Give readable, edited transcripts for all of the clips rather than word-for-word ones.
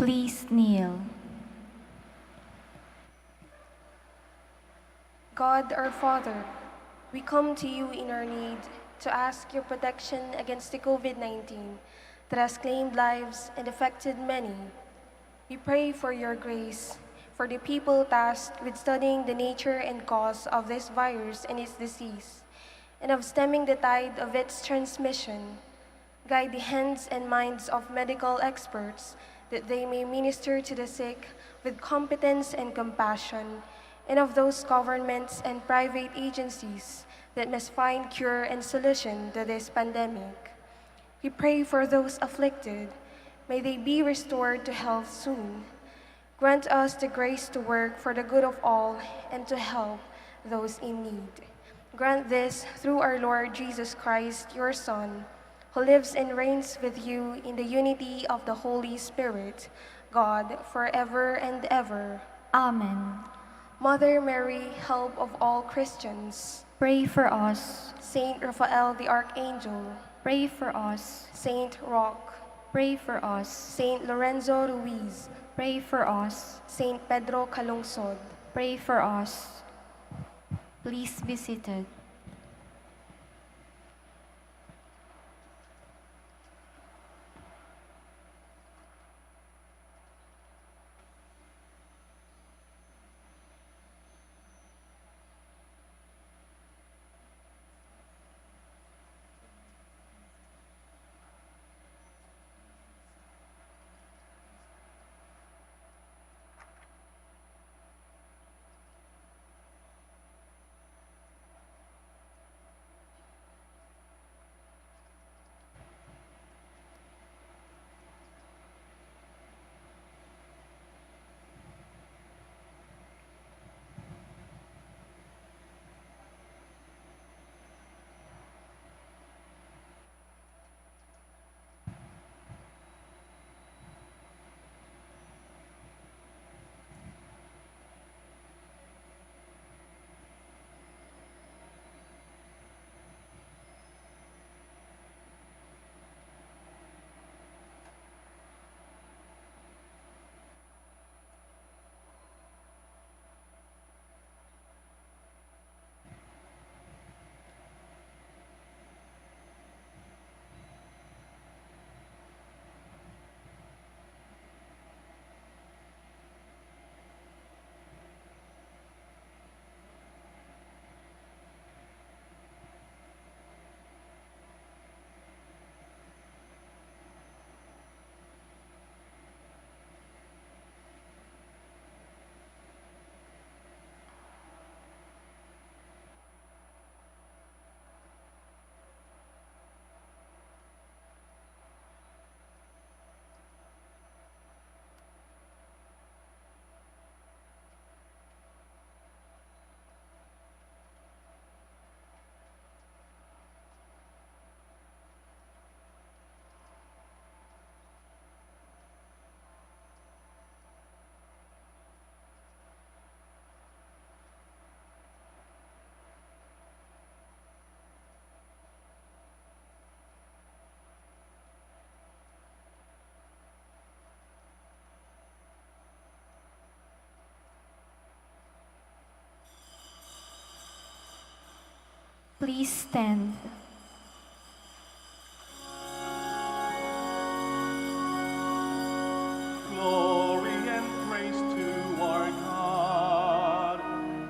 Please kneel. God our Father, we come to you in our need to ask your protection against the COVID-19 that has claimed lives and affected many. We pray for your grace for the people tasked with studying the nature and cause of this virus and its disease, and of stemming the tide of its transmission. Guide the hands and minds of medical experts that they may minister to the sick with competence and compassion, and of those governments and private agencies that must find cure and solution to this pandemic. We pray for those afflicted. May they be restored to health soon. Grant us the grace to work for the good of all and to help those in need. Grant this through our Lord Jesus Christ, your Son, who lives and reigns with you in the unity of the Holy Spirit, God, forever and ever. Amen. Mother Mary, help of all Christians. Pray for us. Saint Raphael the Archangel. Pray for us. Saint Roque. Pray for us. Saint Lorenzo Ruiz. Pray for us. Saint Pedro Calungsod. Pray for us. Please be seated. Please stand. Glory and praise to our God,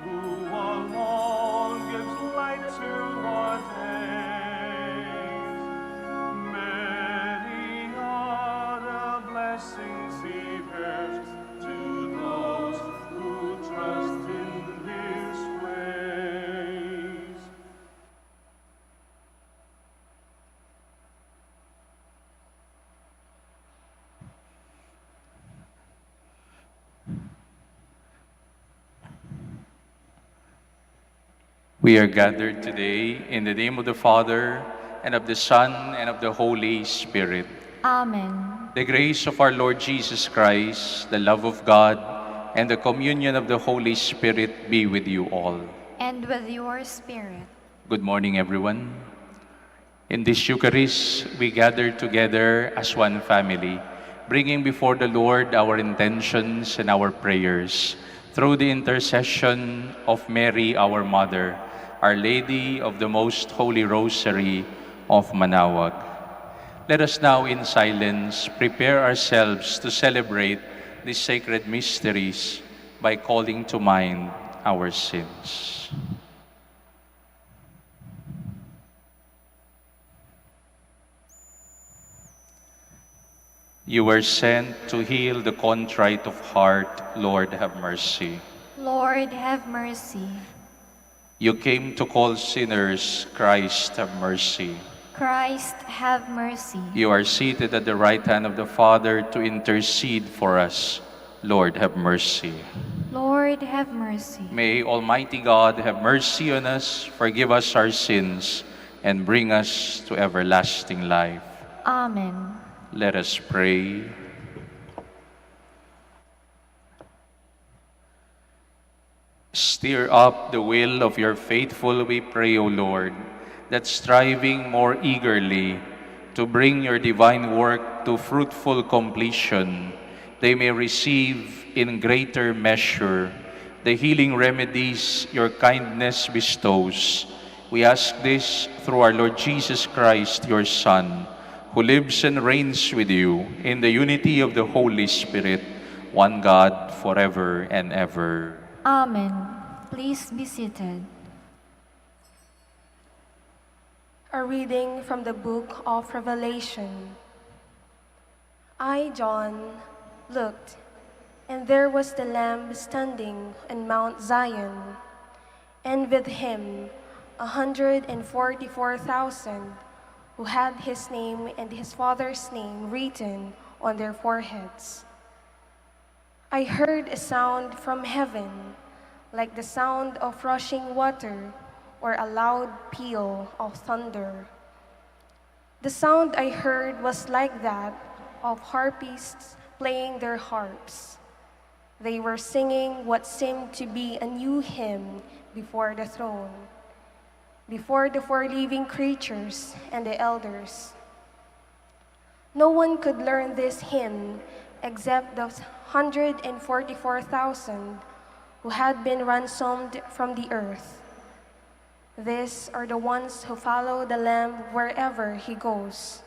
who alone gives light to our days. Many are the blessings he bears to those who trust in his grace. We are gathered today in the name of the Father, and of the Son, and of the Holy Spirit. Amen. The grace of our Lord Jesus Christ, the love of God, and the communion of the Holy Spirit be with you all. And with your spirit. Good morning, everyone. In this Eucharist, we gather together as one family, bringing before the Lord our intentions and our prayers, through the intercession of Mary, our Mother, Our Lady of the Most Holy Rosary of Manaoag. Let us now in silence prepare ourselves to celebrate these sacred mysteries by calling to mind our sins. You were sent to heal the contrite of heart. Lord, have mercy. Lord, have mercy. You came to call sinners. Christ, have mercy. Christ, have mercy. You are seated at the right hand of the Father to intercede for us. Lord, have mercy. Lord, have mercy. May Almighty God have mercy on us, forgive us our sins, and bring us to everlasting life. Amen. Let us pray. Stir up the will of your faithful, we pray, O Lord, that striving more eagerly to bring your divine work to fruitful completion, they may receive in greater measure the healing remedies your kindness bestows. We ask this through our Lord Jesus Christ, your Son, who lives and reigns with you in the unity of the Holy Spirit, one God, forever and ever. Amen. Please be seated. A reading from the book of Revelation. I, John, looked, and there was the Lamb standing on Mount Zion, and with him 144,000 who had his name and his father's name written on their foreheads. I heard a sound from heaven, like the sound of rushing water or a loud peal of thunder. The sound I heard was like that of harpists playing their harps. They were singing what seemed to be a new hymn before the throne, before the four living creatures and the elders. No one could learn this hymn except those 144,000 who had been ransomed from the earth. These are the ones who follow the Lamb wherever he goes.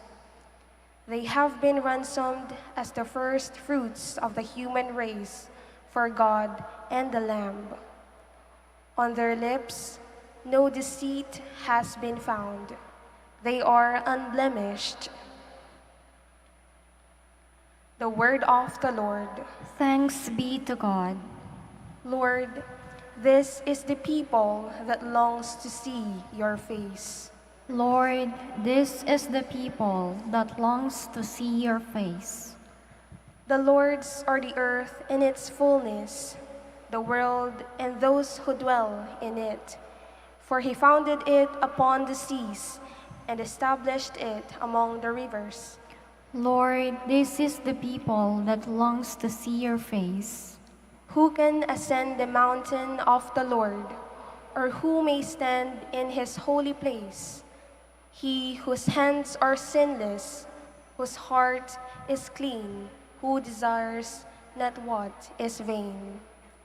They have been ransomed as the first fruits of the human race for God and the Lamb. On their lips, no deceit has been found. They are unblemished. The word of the Lord. Thanks be to God. Lord, this is the people that longs to see your face. Lord, this is the people that longs to see your face. The Lord's are the earth and its fullness, the world and those who dwell in it. For he founded it upon the seas and established it among the rivers. Lord, this is the people that longs to see your face. Who can ascend the mountain of the Lord, or who may stand in his holy place? He whose hands are sinless, whose heart is clean, who desires not what is vain.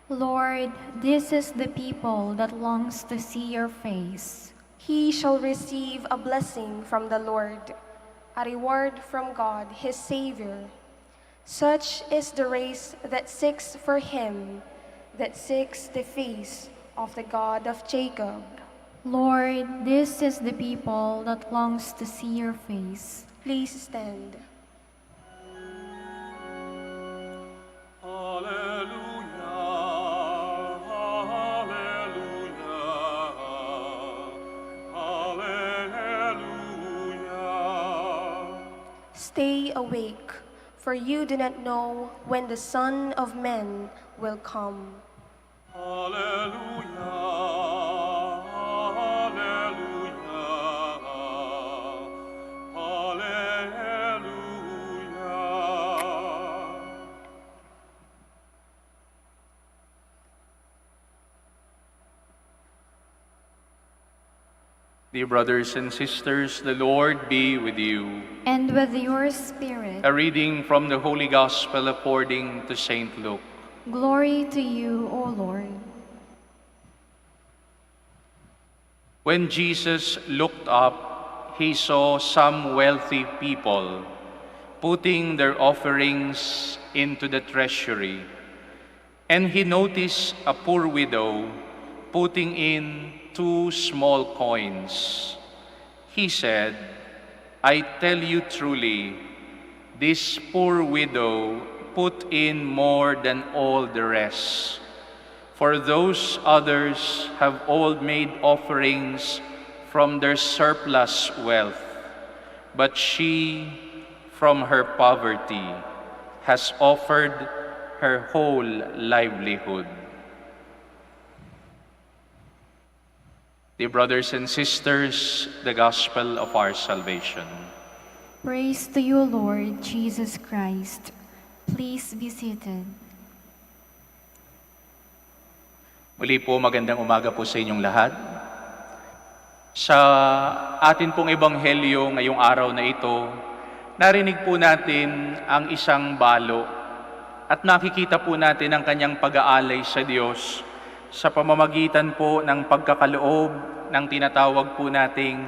Lord, this is the people that longs to see your face. He shall receive a blessing from the Lord, a reward from God his Savior. Such is the race that seeks for him, that seeks the face of the God of Jacob. Lord, this is the people that longs to see your face. Please stand. Alleluia, alleluia, alleluia. Stay awake, for you do not know when the Son of Man will come. Alleluia, alleluia, alleluia. Dear brothers and sisters, the Lord be with you. And with your spirit. A reading from the Holy Gospel according to Saint Luke. Glory to you, O Lord. When Jesus looked up, he saw some wealthy people putting their offerings into the treasury. And he noticed a poor widow putting in 2 small coins. He said, "I tell you truly, this poor widow put in more than all the rest. For those others have all made offerings from their surplus wealth, but she, from her poverty, has offered her whole livelihood." Dear brothers and sisters, the gospel of our salvation. Praise to you, Lord Jesus Christ. Please be seated. Muli po, magandang umaga po sa inyong lahat. Sa atin pong ebanghelyo ngayong araw na ito, narinig po natin ang isang balo at nakikita po natin ang kanyang pag-aalay sa Diyos sa pamamagitan po ng pagkakaloob ng tinatawag po nating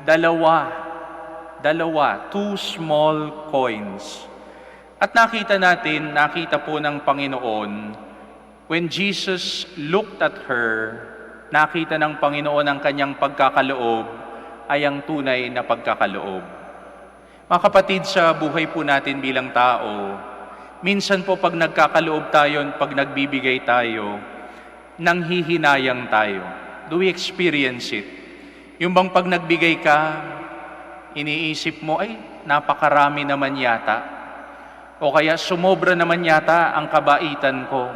dalawa, 2 small coins. At nakita po ng Panginoon, when Jesus looked at her, nakita ng Panginoon ang kanyang pagkakaloob ay ang tunay na pagkakaloob. Mga kapatid, sa buhay po natin bilang tao, minsan po pag nagkakaloob tayo, pag nagbibigay tayo, nanghihinayang tayo. Do we experience it? Yung bang pag nagbigay ka, iniisip mo, ay, napakarami naman yata. O kaya sumobra naman yata ang kabaitan ko.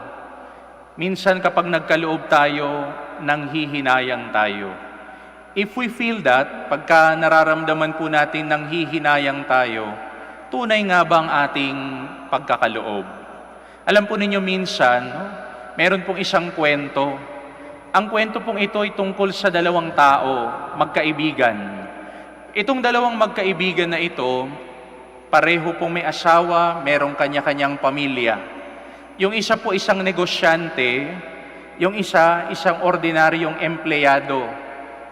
Minsan kapag nagkaloob tayo, nanghihinayang tayo. If we feel that, pagka nararamdaman po natin nanghihinayang tayo, tunay nga ba ang ating pagkakaloob? Alam po ninyo minsan, meron pong isang kwento. Ang kwento pong ito ay tungkol sa 2 tao, magkaibigan. Itong 2 magkaibigan na ito, pareho pong may asawa, merong kanya-kanyang pamilya. Yung isa po isang negosyante, yung isa isang ordinaryong empleyado.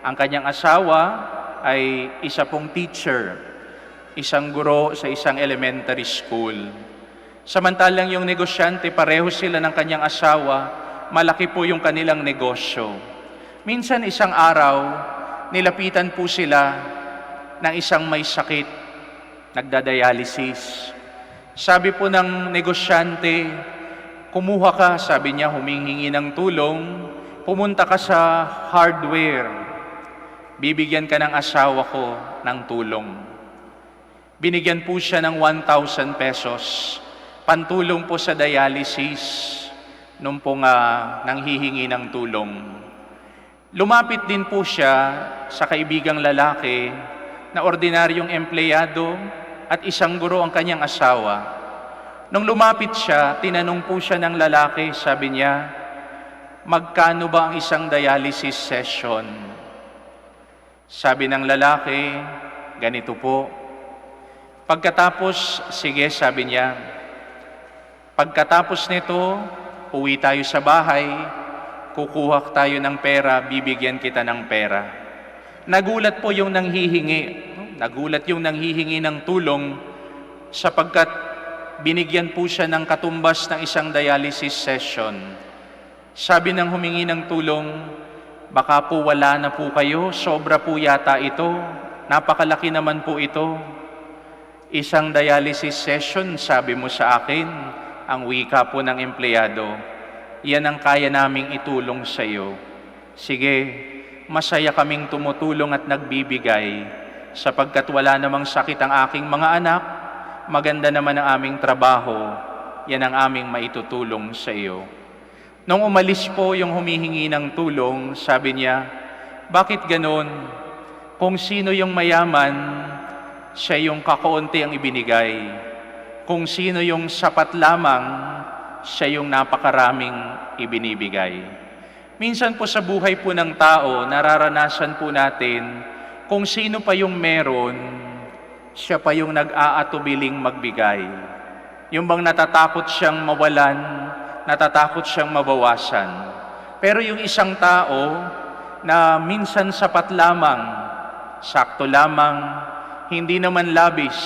Ang kanyang asawa ay isa pong teacher, isang guro sa isang elementary school. Samantalang yung negosyante, pareho sila ng kanyang asawa, malaki po yung kanilang negosyo. Minsan isang araw, nilapitan po sila ng isang may sakit, nagdadialysis. Sabi po ng negosyante, "Kumuha ka," sabi niya, humihingi ng tulong, "pumunta ka sa hardware. Bibigyan ka ng asawa ko ng tulong." Binigyan po siya ng 1,000 pesos. Pantulong po sa dialysis nung pong nanghihingi ng tulong. Lumapit din po siya sa kaibigang lalaki na ordinaryong empleyado at isang guro ang kanyang asawa. Nung lumapit siya, tinanong po siya ng lalaki, sabi niya, "Magkano ba ang isang dialysis session?" Sabi ng lalaki, "Ganito po." Pagkatapos, sige, sabi niya, "Pagkatapos nito, uwi tayo sa bahay, kukuha tayo ng pera, bibigyan kita ng pera." Nagulat po yung nanghihingi. Nagulat yung nanghihingi ng tulong sapagkat binigyan po siya ng katumbas ng isang dialysis session. Sabi ng humingi ng tulong, "Baka po wala na po kayo, sobra po yata ito. Napakalaki naman po ito." "Isang dialysis session," sabi mo sa akin, ang wika po ng empleyado, "yan ang kaya naming itulong sa iyo." Sige, masaya kaming tumutulong at nagbibigay sapagkat wala namang sakit ang aking mga anak, maganda naman ang aming trabaho, yan ang aming maitutulong sa iyo. Nung umalis po yung humihingi ng tulong, sabi niya, "Bakit ganon? Kung sino yung mayaman, siya yung kakaunti ang ibinigay. Kung sino yung sapat lamang, siya yung napakaraming ibinibigay." Minsan po sa buhay po ng tao, nararanasan po natin Kung sino pa yung meron, siya pa yung nag-aatubiling magbigay. Yung bang natatakot siyang mawalan, natatakot siyang mabawasan. Pero yung isang tao na minsan sapat lamang, sakto lamang, hindi naman labis,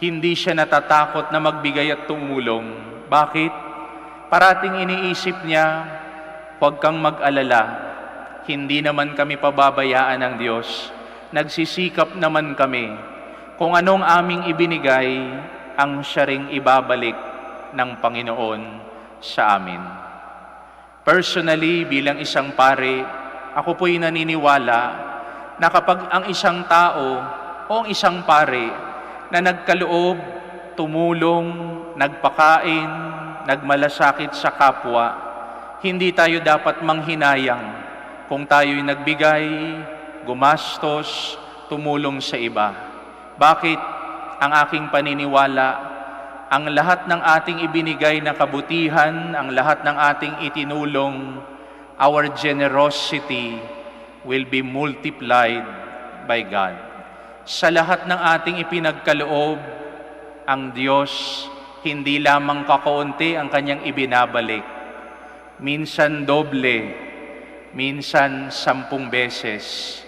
hindi siya natatakot na magbigay at tumulong. Bakit? Parating iniisip niya, huwag kang mag-alala. Hindi naman kami pababayaan ng Diyos. Nagsisikap naman kami. Kung anong aming ibinigay, ang siya ring ibabalik ng Panginoon sa amin. Personally, bilang isang pare, ako po'y naniniwala na kapag ang isang tao o ang isang pare na nagkaloob, tumulong, nagpakain, nagmalasakit sa kapwa, hindi tayo dapat manghinayang kung tayo'y nagbigay, gumastos, tumulong sa iba. Bakit? Ang aking paniniwala, ang lahat ng ating ibinigay na kabutihan, ang lahat ng ating itinulong, our generosity will be multiplied by God. Sa lahat ng ating ipinagkaloob, ang Diyos hindi lamang kakaunti ang kanyang ibinabalik. Minsan doble, minsan 10 beses,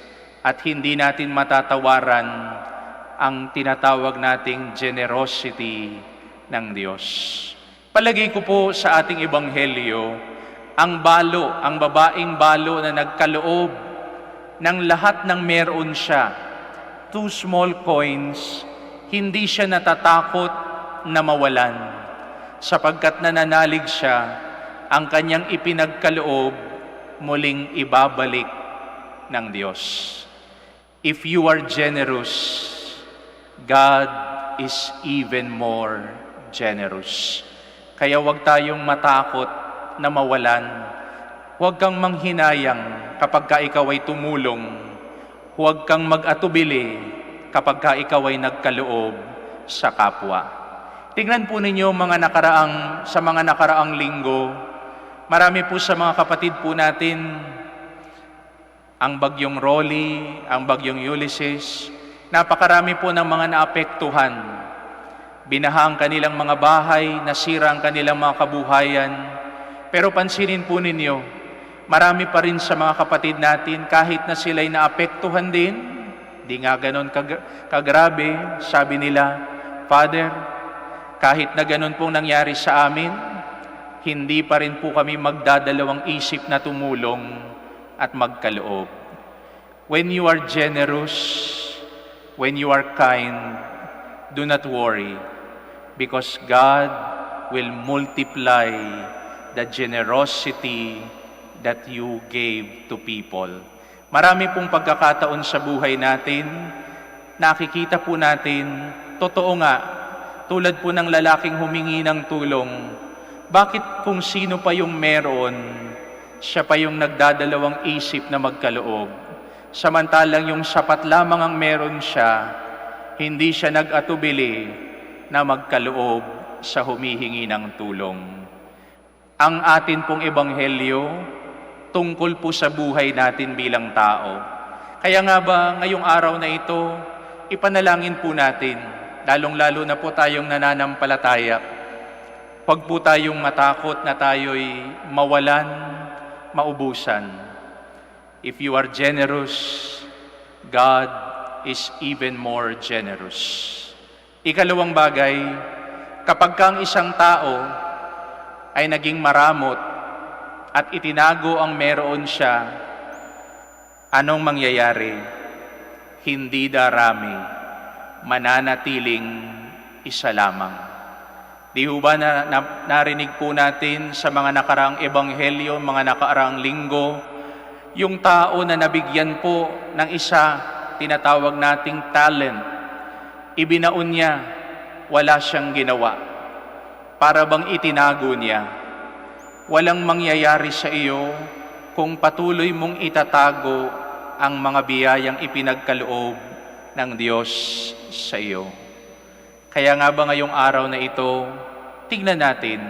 at hindi natin matatawaran ang tinatawag nating generosity ng Diyos. Palagay ko po sa ating ebanghelyo, ang babaeng balo na nagkaloob ng lahat ng meron siya, 2 small coins, hindi siya natatakot na mawalan, sapagkat nananalig siya, ang kanyang ipinagkaloob muling ibabalik ng Diyos. If you are generous, God is even more generous. Kaya huwag tayong matakot na mawalan. Huwag kang manghinayang kapag ka ikaw ay tumulong. Huwag kang mag-atubili kapag ka ikaw ay nagkaloob sa kapwa. Tingnan po ninyo sa mga nakaraang linggo, marami po sa mga kapatid po natin, ang bagyong Rolly, ang bagyong Ulysses, napakarami po ng mga naapektuhan. Binaha ang kanilang mga bahay, nasira ang kanilang mga kabuhayan. Pero pansinin po ninyo, marami pa rin sa mga kapatid natin, kahit na sila'y naapektuhan din, di nga ganon kagrabe, sabi nila, Father, kahit na ganon pong nangyari sa amin, hindi pa rin po kami magdadalawang isip na tumulong at magkaloob. When you are generous, when you are kind, do not worry, because God will multiply the generosity that you gave to people. Marami pong pagkakataon sa buhay natin, nakikita po natin, totoo nga, tulad po ng lalaking humingi ng tulong, bakit kung sino pa yung meron, siya pa yung nagdadalawang isip na magkaloob? Samantalang yung sapat lamang ang meron siya, hindi siya nag-atubili na magkaloob sa humihingi ng tulong. Ang atin pong ebanghelyo, tungkol po sa buhay natin bilang tao. Kaya nga ba, ngayong araw na ito, ipanalangin po natin, lalong-lalo na po tayong nananampalataya. Huwag po tayong matakot na tayo'y mawalan, maubusan. If you are generous, God is even more generous. Ikalawang bagay, kapag kang isang tao ay naging maramot at itinago ang meron siya, anong mangyayari? Hindi darami, mananatiling isa lamang. Di ho ba narinig po natin sa mga nakaraang ebanghelyo, mga nakaraang linggo, yung tao na nabigyan po ng isa, tinatawag nating talent, ibinaon niya, wala siyang ginawa. Para bang itinago niya. Walang mangyayari sa iyo kung patuloy mong itatago ang mga biyayang ipinagkaloob ng Diyos sa iyo. Kaya nga ba ngayong araw na ito, tignan natin,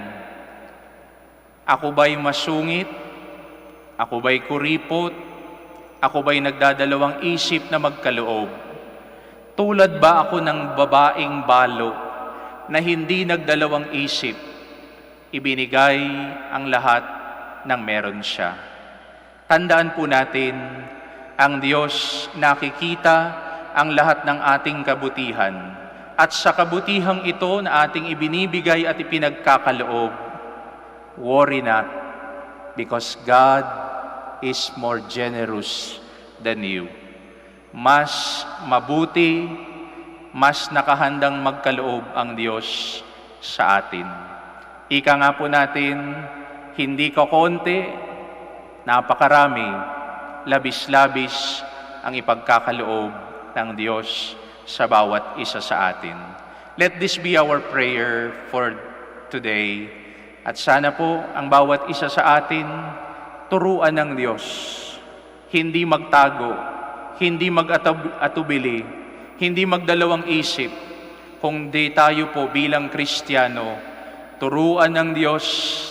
ako ba'y masungit? Ako ba'y kuripot? Ako ba'y nagdadalawang isip na magkaloob? Tulad ba ako ng babaeng balo na hindi nagdalawang isip, ibinigay ang lahat ng meron siya? Tandaan po natin, ang Diyos nakikita ang lahat ng ating kabutihan. At sa kabutihang ito na ating ibinibigay at ipinagkakaloob, worry not, because God is more generous than you. Mas mabuti, mas nakahandang magkaloob ang Diyos sa atin. Ika nga po natin, hindi kakonti, napakarami, labis-labis ang ipagkakaloob ng Diyos sa bawat isa sa atin. Let this be our prayer for today. At sana po ang bawat isa sa atin, turuan ng Diyos, hindi magtago, hindi mag-atubili, hindi magdalawang isip, kundi tayo po bilang Kristiyano, turuan ng Diyos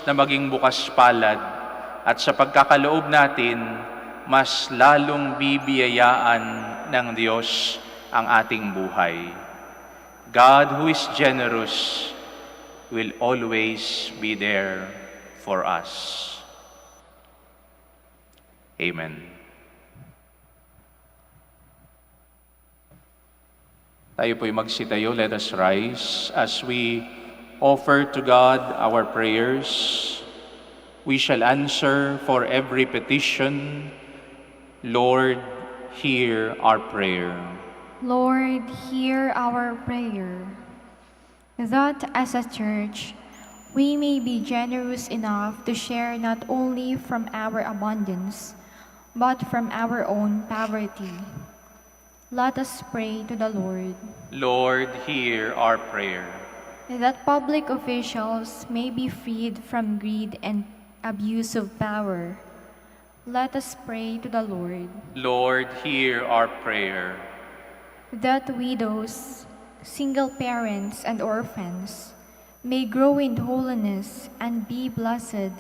na maging bukas palad at sa pagkakaloob natin, mas lalong bibiyayaan ng Diyos ang ating buhay. God who is generous will always be there for us. Amen. Tayo po'y magsitayo, let us rise as we offer to God our prayers. We shall answer for every petition. Lord, hear our prayer. Lord, hear our prayer. That as a church, we may be generous enough to share not only from our abundance, but from our own poverty. Let us pray to the Lord. Lord, hear our prayer. That public officials may be freed from greed and abuse of power. Let us pray to the Lord. Lord, hear our prayer. That widows, single parents, and orphans may grow in holiness and be blessed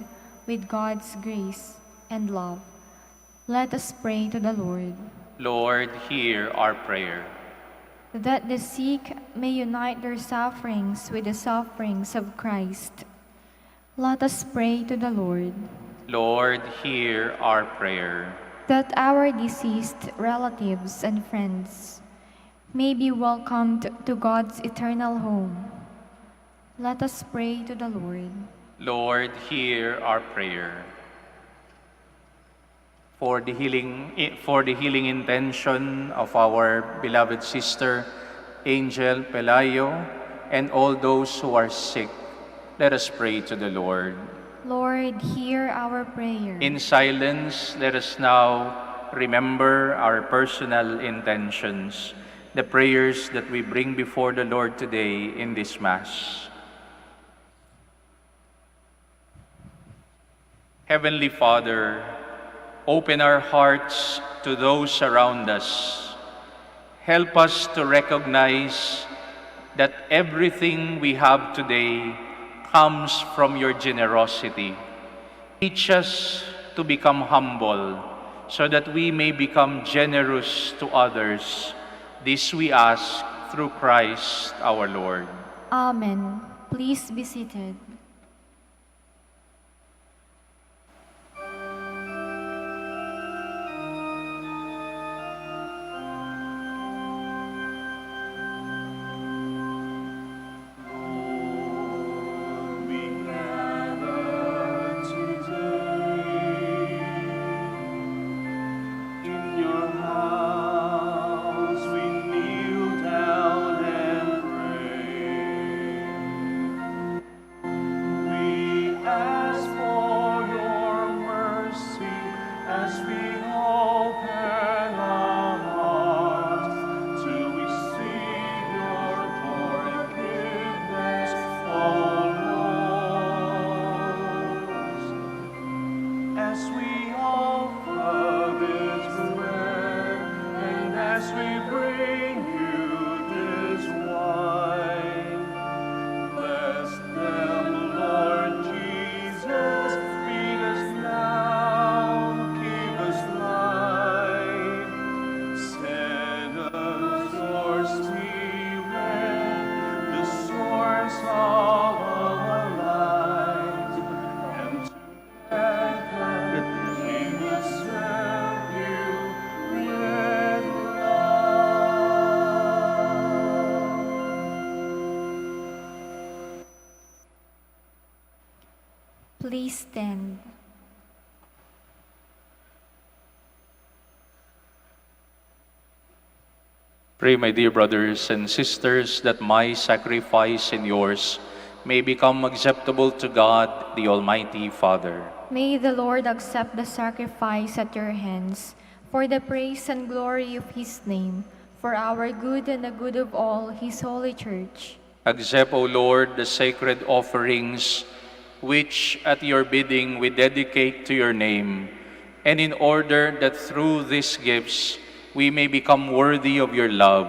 with God's grace and love. Let us pray to the Lord. Lord, hear our prayer. That the sick may unite their sufferings with the sufferings of Christ. Let us pray to the Lord. Lord, hear our prayer. That our deceased relatives and friends may be welcomed to God's eternal home. Let us pray to the Lord. Lord, hear our prayer. For the healing intention of our beloved sister, Angel Pelayo, and all those who are sick, let us pray to the Lord. Lord, hear our prayer. In silence, let us now remember our personal intentions, the prayers that we bring before the Lord today in this Mass. Heavenly Father, open our hearts to those around us. Help us to recognize that everything we have today comes from your generosity. Teach us to become humble so that we may become generous to others. This we ask through Christ our Lord. Amen. Please be seated. Please stand. Pray, my dear brothers and sisters, that my sacrifice and yours may become acceptable to God, the Almighty Father. May the Lord accept the sacrifice at your hands for the praise and glory of his name, for our good and the good of all his holy church. Accept, O Lord, the sacred offerings which at your bidding we dedicate to your name, and in order that through these gifts we may become worthy of your love,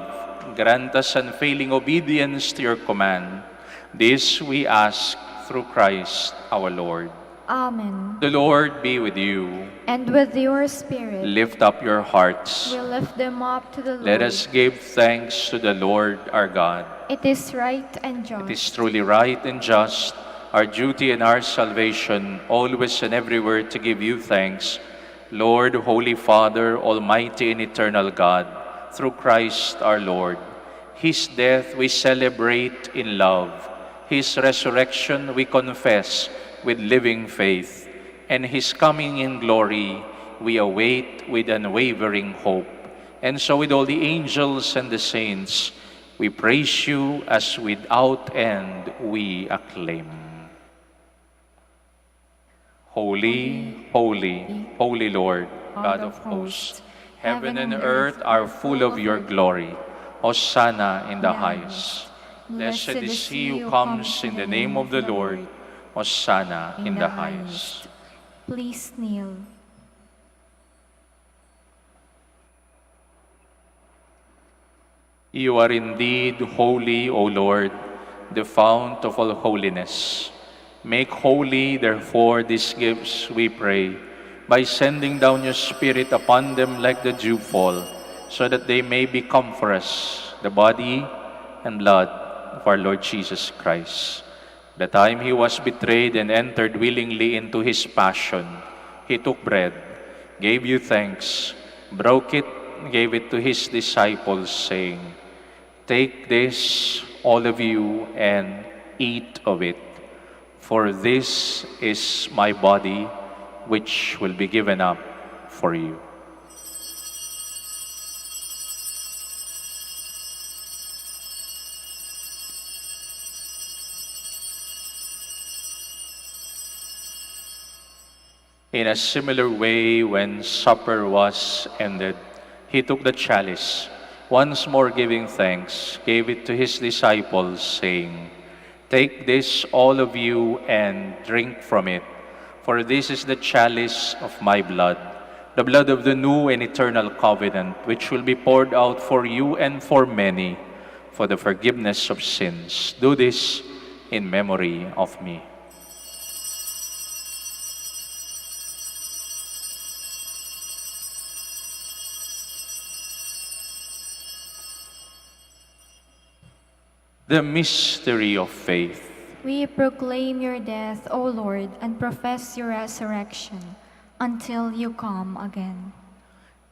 grant us unfailing obedience to your command. This we ask through Christ our Lord. Amen. The Lord be with you. And with your spirit, Lift up your hearts. we lift them up to the Lord. Let us give thanks to the Lord our God. It is right and just. It is truly right and just, our duty and our salvation, always and everywhere to give you thanks, Lord, Holy Father, Almighty and eternal God, through Christ our Lord. His death we celebrate in love. His resurrection we confess with living faith. And his coming in glory we await with unwavering hope. And so with all the angels and the saints, we praise you as without end we acclaim. Holy, holy, holy Lord, God of hosts, heaven and earth are full of your glory. Hosanna in the highest. Blessed is he who comes in the name of the Lord. Hosanna in the highest. Please kneel. You are indeed holy, O Lord, the fount of all holiness. Make holy, therefore, these gifts, we pray, by sending down your Spirit upon them like the dewfall, so that they may become for us the body and blood of our Lord Jesus Christ. The time he was betrayed and entered willingly into his passion, he took bread, gave you thanks, broke it, gave it to his disciples, saying, "Take this, all of you, and eat of it. For this is my body, which will be given up for you." In a similar way, when supper was ended, he took the chalice, once more giving thanks, gave it to his disciples, saying, "Take this, all of you, and drink from it, for this is the chalice of my blood, the blood of the new and eternal covenant, which will be poured out for you and for many, for the forgiveness of sins. Do this in memory of me." The mystery of faith. We proclaim your death, O Lord, and profess your resurrection until you come again.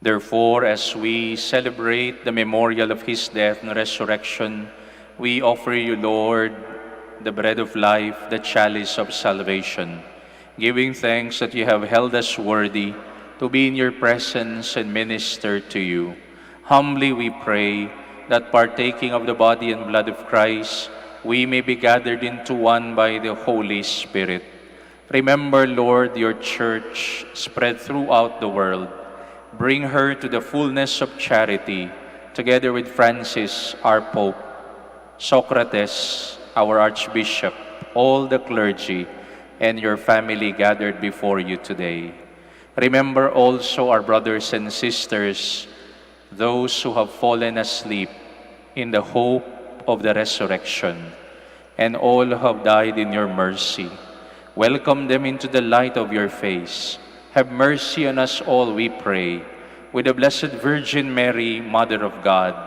Therefore, as we celebrate the memorial of his death and resurrection, we offer you, Lord, the bread of life, the chalice of salvation, giving thanks that you have held us worthy to be in your presence and minister to you. Humbly we pray that partaking of the body and blood of Christ, we may be gathered into one by the Holy Spirit. Remember, Lord, your church spread throughout the world. Bring her to the fullness of charity, together with Francis, our Pope, Socrates, our Archbishop, all the clergy, and your family gathered before you today. Remember also our brothers and sisters, those who have fallen asleep in the hope of the resurrection, and all who have died in your mercy. Welcome them into the light of your face. Have mercy on us all, we pray, with the Blessed Virgin Mary, Mother of God,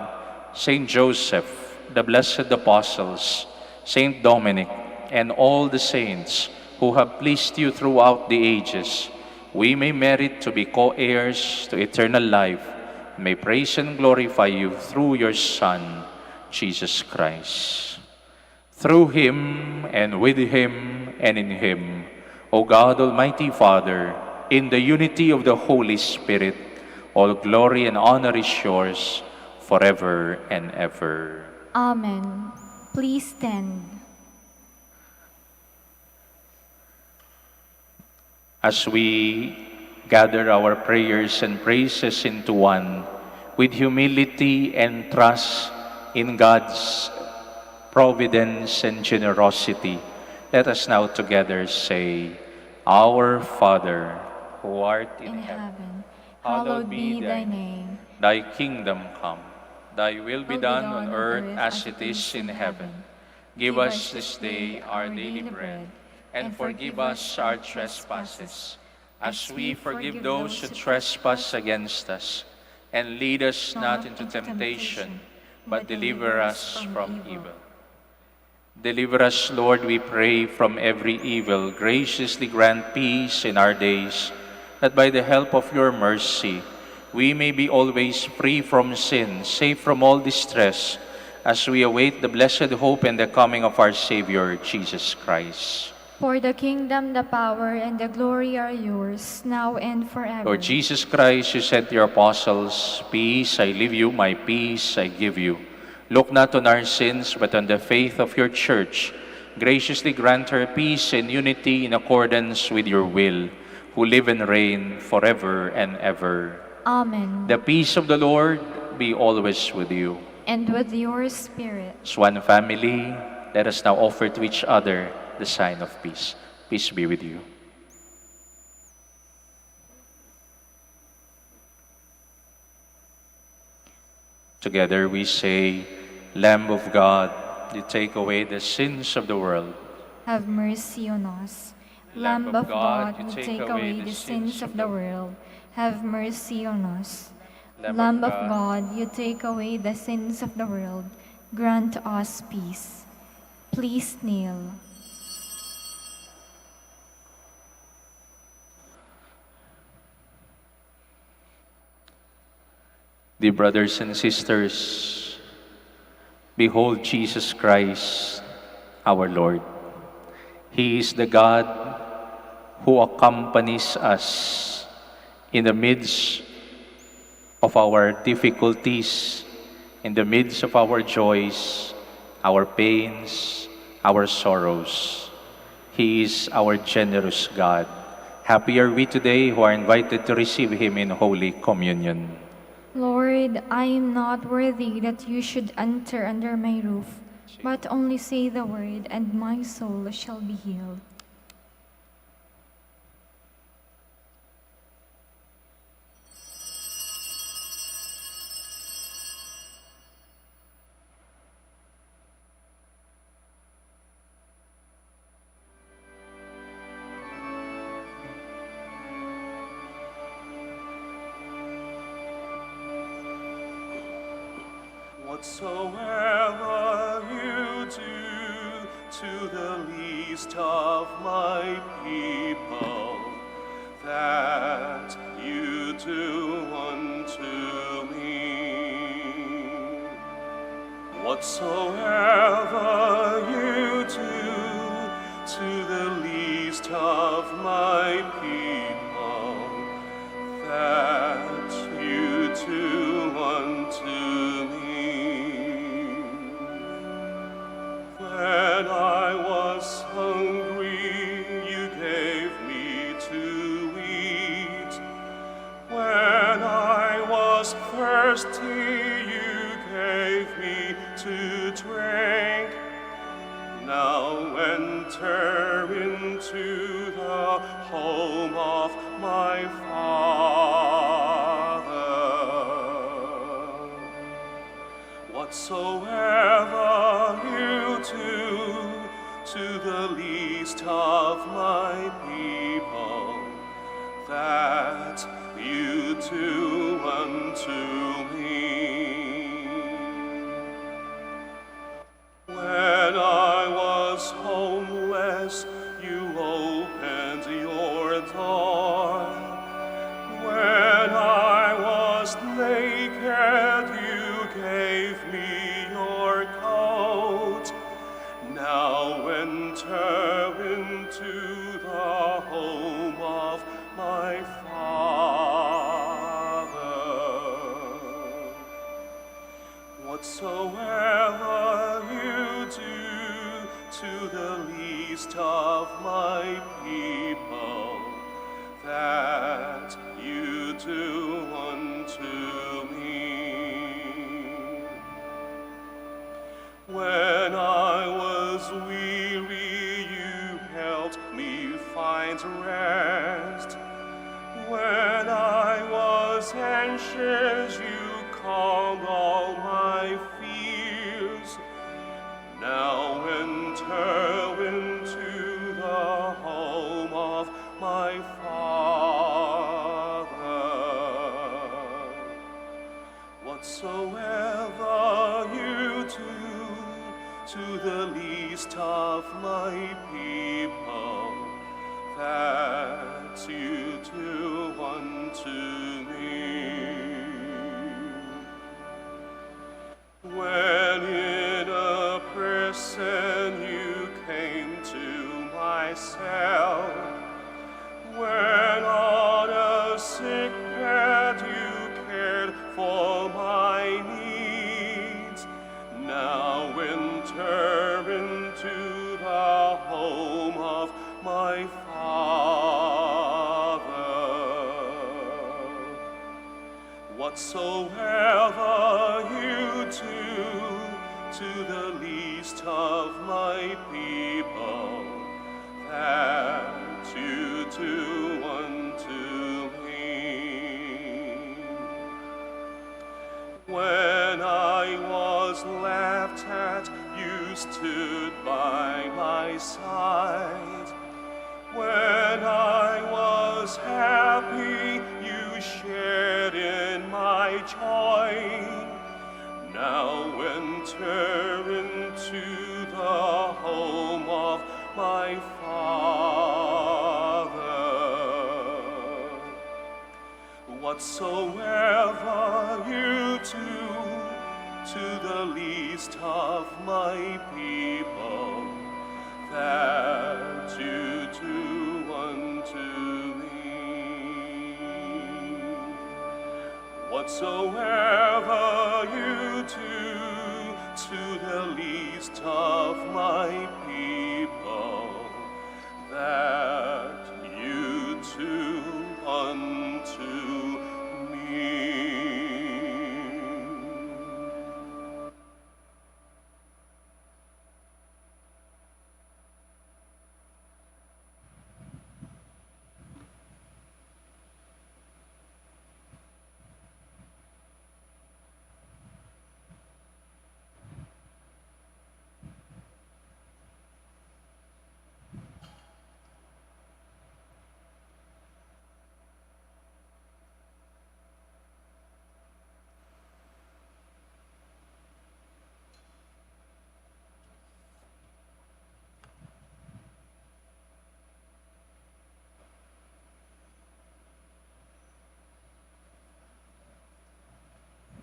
Saint Joseph, the blessed apostles, Saint Dominic, and all the saints who have pleased you throughout the ages. We may merit to be co-heirs to eternal life. May praise and glorify you through your Son, Jesus Christ. Through him, and with him, and in him, O God, Almighty Father, in the unity of the Holy Spirit, all glory and honor is yours forever and ever. Amen. Please stand. As we gather our prayers and praises into one, with humility and trust in God's providence and generosity, let us now together say, Our Father, who art in In heaven, heaven, hallowed be thy name. thy kingdom come, thy will be Will done on earth as it is in heaven. Give Give us this day our daily bread, and forgive us our trespasses, as we forgive those who trespass against us. And lead us not into temptation, but deliver us from evil. Deliver us, Lord, we pray, from every evil. Graciously grant peace in our days, that by the help of your mercy, we may be always free from sin, safe from all distress, as we await the blessed hope and the coming of our Savior, Jesus Christ. For the kingdom, the power, and the glory are yours, now and forever. Lord Jesus Christ, you said to your apostles, Peace I leave you, my peace I give you. Look not on our sins, but on the faith of your church. Graciously grant her peace and unity in accordance with your will, who live and reign forever and ever. Amen. The peace of the Lord be always with you. And with your spirit. As one family, let us now offer to each other the sign of peace. Peace be with you. Together we say, Lamb of God, you take away the sins of the world. Have mercy on us. Lamb of God, you take away the sins of the world. Have mercy on us. Lamb of God, you take away the sins of the world. Grant us peace. Please kneel. Dear brothers and sisters, behold Jesus Christ, our Lord. He is the God who accompanies us in the midst of our difficulties, in the midst of our joys, our pains, our sorrows. He is our generous God. Happy are we today who are invited to receive Him in Holy Communion. Lord, I am not worthy that you should enter under my roof, but only say the word, and my soul shall be healed. Whatsoever you do to the least of my people, that you do unto me. Whatsoever you do to the least of my people, that you do unto me. When I was hungry, you gave me to eat. When I was thirsty, you gave me to drink. Now enter into the home of my Father. Whatsoever you do to the least of my people, that you do unto me. When I was homeless, you opened your door. When I was naked, you gave me your coat. Now enter into the Whatsoever you do to the least of my people, that you do unto me. When I was weary, you helped me find rest. When I was anxious, you calmed all my fears. Now enter into the home of my Father. Whatsoever you do to the least of my people, that you do unto me. When in a prison you came to my cell, when on a sick bed you cared for my needs, now enter into the home of my Father. Whatsoever you do to the least of my people, that you do unto me. When I was laughed at, you stood by my side. When I was happy, you shared in my joy. Now enter into the home of my Father. Whatsoever you do to the least of my people, that you do unto me. Whatsoever you do to the least of my people, that you do unto me.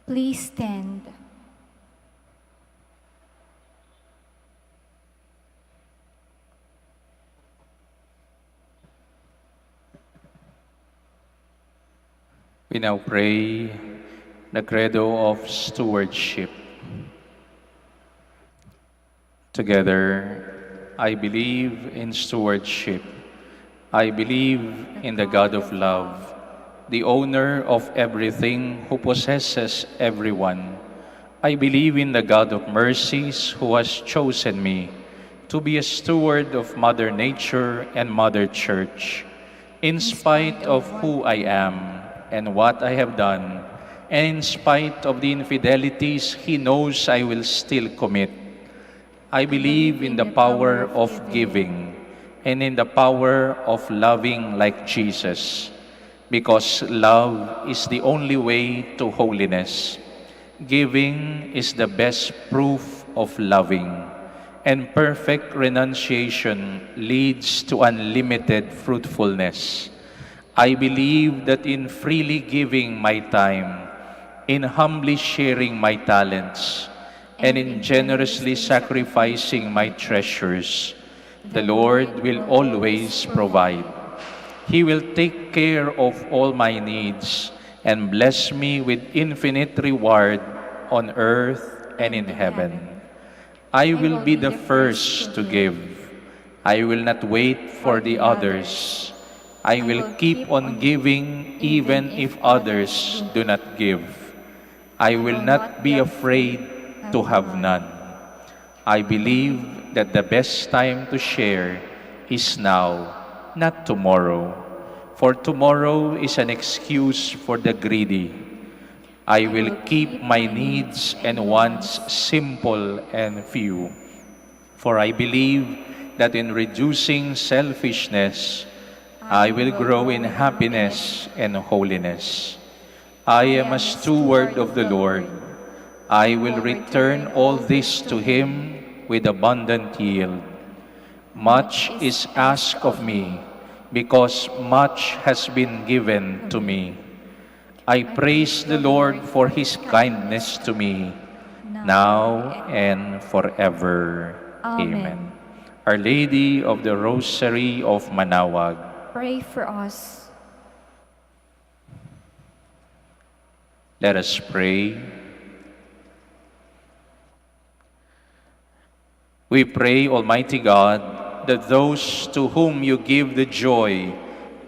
Please stand. We now pray the Credo of Stewardship. Together, I believe in stewardship. I believe in the God of love, the owner of everything, who possesses everyone. I believe in the God of mercies, who has chosen me to be a steward of Mother Nature and Mother Church. In spite of who I am and what I have done, and in spite of the infidelities He knows I will still commit, I believe in the power of giving and in the power of loving like Jesus, because love is the only way to holiness. Giving is the best proof of loving, and perfect renunciation leads to unlimited fruitfulness. I believe that in freely giving my time, in humbly sharing my talents, and in generously sacrificing my treasures, the Lord will always provide. He will take care of all my needs and bless me with infinite reward on earth and in heaven. I will be the first to give. I will not wait for the others. I will keep on giving even if others do not give. I will not be afraid to have none. I believe that the best time to share is now, not tomorrow. For tomorrow is an excuse for the greedy. I will keep my needs and wants simple and few. For I believe that in reducing selfishness, I will grow in happiness and holiness. I am a steward of the Lord. I will return all this to Him with abundant yield. Much is asked of me, because much has been given to me. I praise the Lord for His kindness to me, now and forever. Amen. Our Lady of the Rosary of Manaoag, Pray for us. let us pray. We pray, Almighty God, that those to whom you give the joy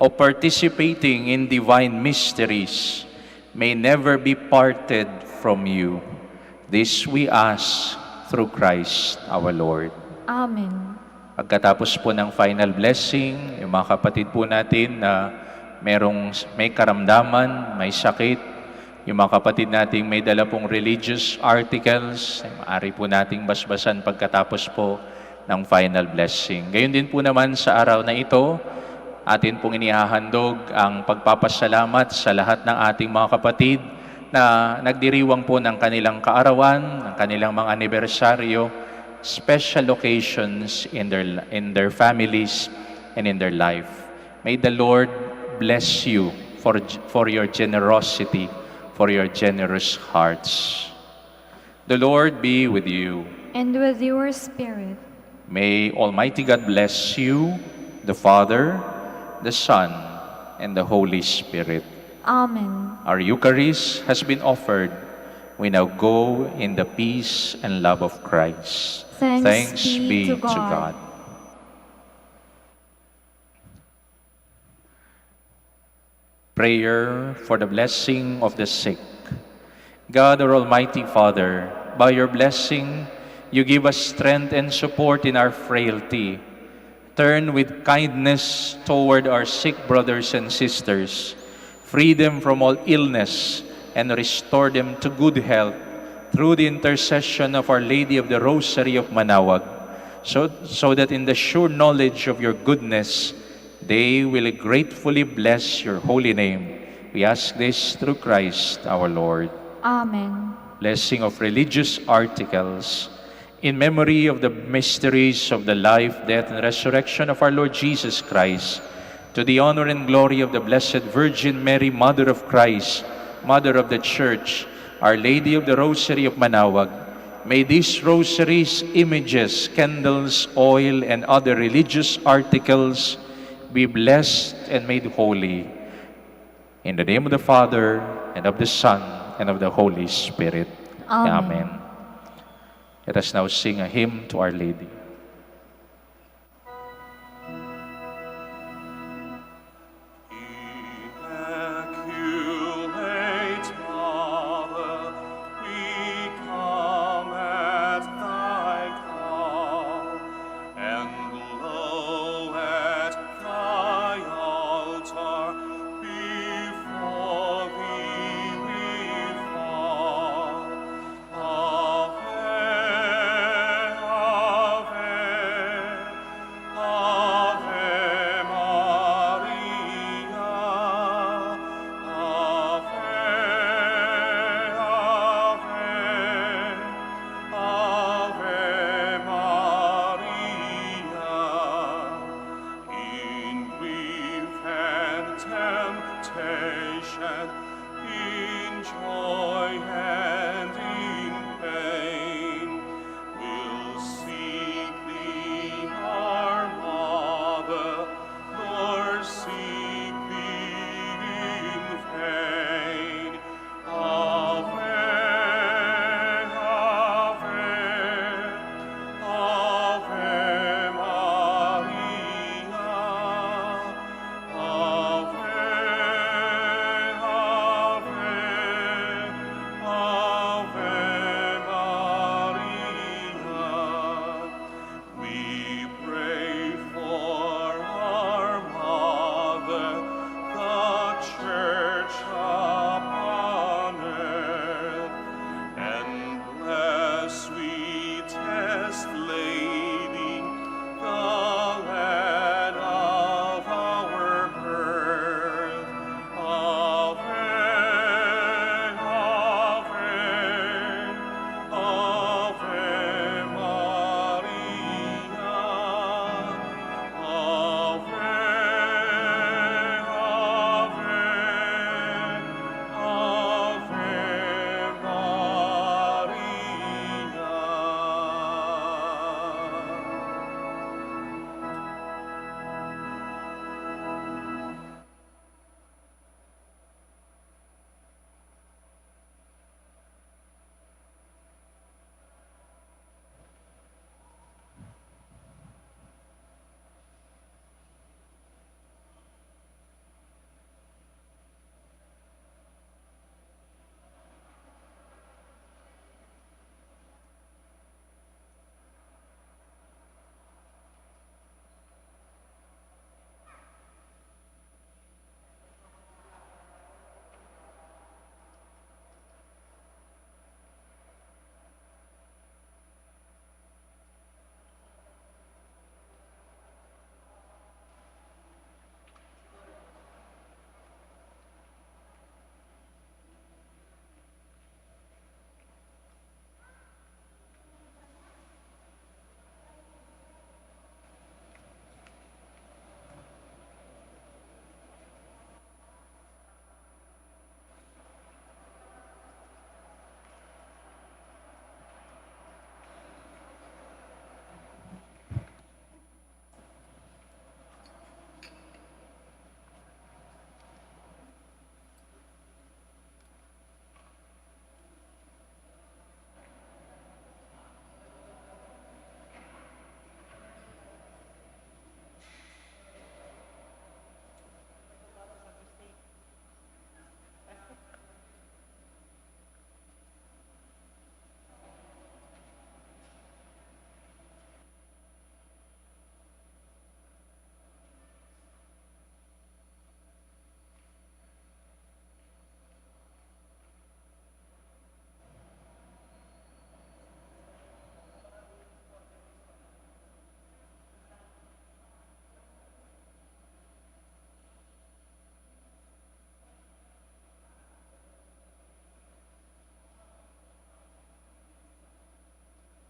of participating in divine mysteries may never be parted from you. This we ask through Christ our Lord. Amen. Pagkatapos po ng final blessing, yung mga kapatid po natin na may karamdaman, may sakit, yung mga kapatid nating may dala pong religious articles, ay maaari po nating basbasan pagkatapos po ng final blessing. Gayon din po naman sa araw na ito, atin pong inihahandog ang pagpapasalamat sa lahat ng ating mga kapatid na nagdiriwang po ng kanilang kaarawan, ng kanilang mga anibersaryo, special occasions in their families and in their life. May the Lord bless you for your generosity, for your generous hearts. The Lord be with you. And with your spirit. May Almighty God bless you, the Father, the Son, and the Holy Spirit. Amen. Our Eucharist has been offered. We now go in the peace and love of Christ. Thanks be to God. Prayer for the blessing of the sick. God, our Almighty Father, by your blessing, you give us strength and support in our frailty. Turn with kindness toward our sick brothers and sisters. Free them from all illness and restore them to good health through the intercession of Our Lady of the Rosary of Manaoag, so that in the sure knowledge of your goodness, they will gratefully bless your holy name. We ask this through Christ our Lord. Amen. Blessing of religious articles. In memory of the mysteries of the life, death, and resurrection of our Lord Jesus Christ, to the honor and glory of the Blessed Virgin Mary, Mother of Christ, Mother of the Church, Our Lady of the Rosary of Manaoag, may these rosaries, images, candles, oil, and other religious articles be blessed and made holy. In the name of the Father, and of the Son, and of the Holy Spirit. Amen. Amen. Let us now sing a hymn to Our Lady.